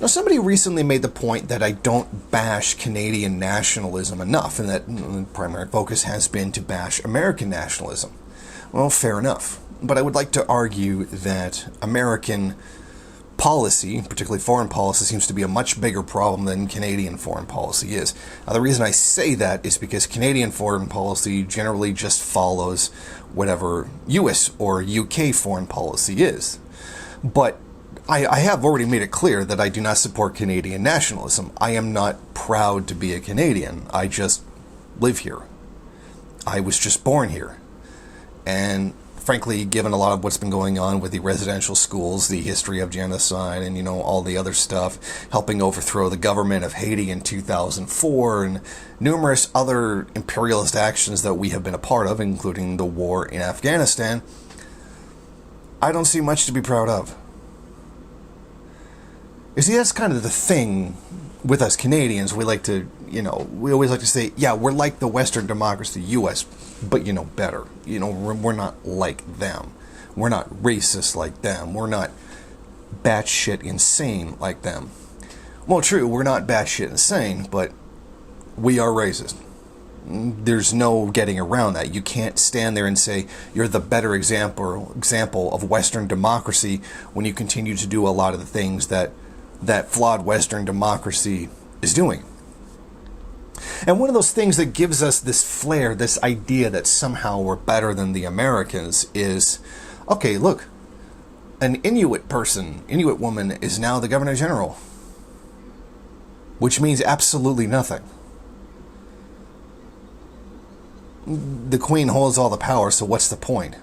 Now, somebody recently made the point that I don't bash Canadian nationalism enough, and that the primary focus has been to bash American nationalism. Well, fair enough. But I would like to argue that American policy, particularly foreign policy, seems to be a much bigger problem than Canadian foreign policy is. Now, the reason I say that is because Canadian foreign policy generally just follows whatever US or UK foreign policy is. But I have already made it clear that I do not support Canadian nationalism. I am not proud to be a Canadian. I just live here. I was just born here. And frankly, given a lot of what's been going on with the residential schools, the history of genocide, and, all the other stuff, helping overthrow the government of Haiti in 2004, and numerous other imperialist actions that we have been a part of, including the war in Afghanistan, I don't see much to be proud of. You see, that's kind of the thing with us Canadians. We like to, we always like to say, yeah, we're like the Western democracy, the U.S., but, better. We're not like them. We're not racist like them. We're not batshit insane like them. Well, true, we're not batshit insane, but we are racist. There's no getting around that. You can't stand there and say you're the better example of Western democracy when you continue to do a lot of the things that flawed Western democracy is doing. And one of those things that gives us this flair, this idea that somehow we're better than the Americans is, okay, look, an Inuit woman is now the Governor General, which means absolutely nothing. The Queen holds all the power, so what's the point?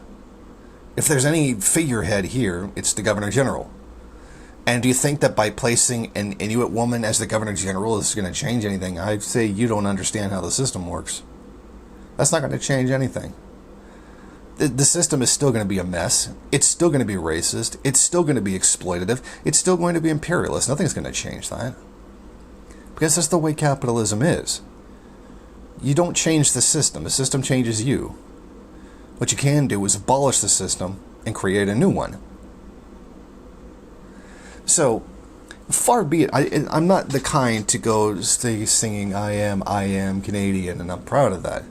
If there's any figurehead here, it's the Governor General. And do you think that by placing an Inuit woman as the Governor General is going to change anything? I'd say you don't understand how the system works. That's not going to change anything. The system is still going to be a mess. It's still going to be racist. It's still going to be exploitative. It's still going to be imperialist. Nothing's going to change that. Because that's the way capitalism is. You don't change the system changes you. What you can do is abolish the system and create a new one. So, far be it, I'm not the kind to go stay singing I am Canadian, and I'm proud of that.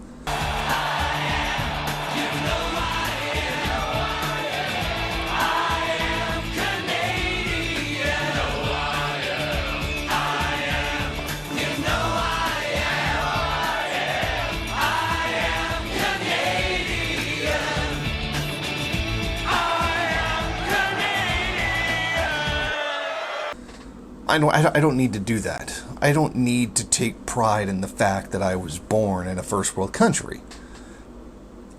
I don't need to do that. I don't need to take pride in the fact that I was born in a first world country.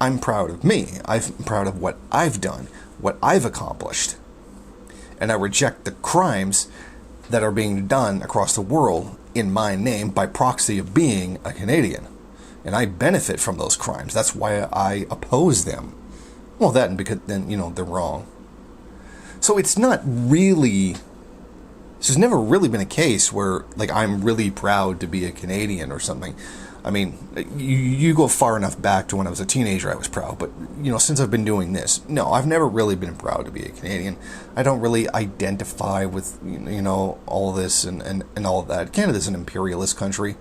I'm proud of me. I'm proud of what I've done, what I've accomplished. And I reject the crimes that are being done across the world in my name by proxy of being a Canadian. And I benefit from those crimes. That's why I oppose them. Well, that and because then, they're wrong. So it's not really... This has never really been a case where, I'm really proud to be a Canadian or something. I mean, you go far enough back to when I was a teenager, I was proud. But, since I've been doing this, no, I've never really been proud to be a Canadian. I don't really identify with, all this and all of that. Canada's an imperialist country,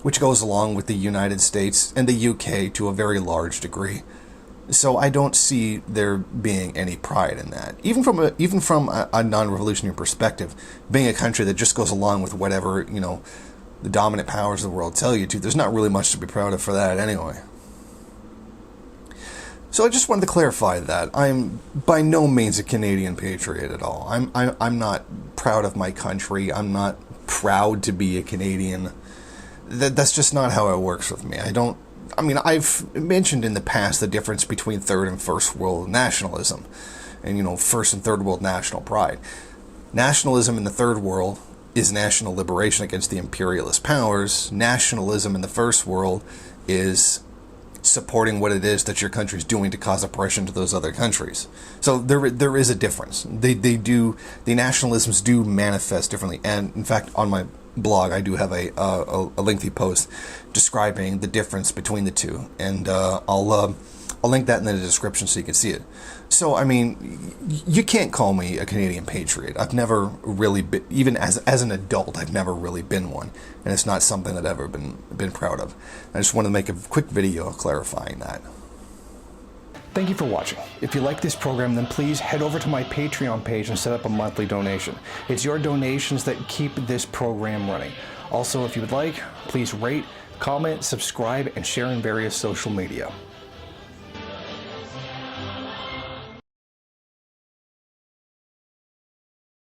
which goes along with the United States and the UK to a very large degree. So I don't see there being any pride in that. Even from a non-revolutionary perspective, being a country that just goes along with whatever, the dominant powers of the world tell you to, there's not really much to be proud of for that anyway. So I just wanted to clarify that. I'm by no means a Canadian patriot at all. I'm not proud of my country. I'm not proud to be a Canadian. That's just not how it works with me. I've mentioned in the past the difference between third and first world nationalism and, first and third world national pride. Nationalism in the third world is national liberation against the imperialist powers. Nationalism in the first world is supporting what it is that your country's doing to cause oppression to those other countries. So there is a difference. The nationalisms do manifest differently. And in fact, on my blog, I do have a lengthy post describing the difference between the two, and I'll I'll link that in the description so you can see it. So, I mean, you can't call me a Canadian patriot. I've never really been, even as an adult, I've never really been one. And it's not something that I've ever been proud of. I just want to make a quick video clarifying that. Thank you for watching. If you like this program, then please head over to my Patreon page and set up a monthly donation. It's your donations that keep this program running. Also, if you would like, please rate, comment, subscribe, and share in various social media.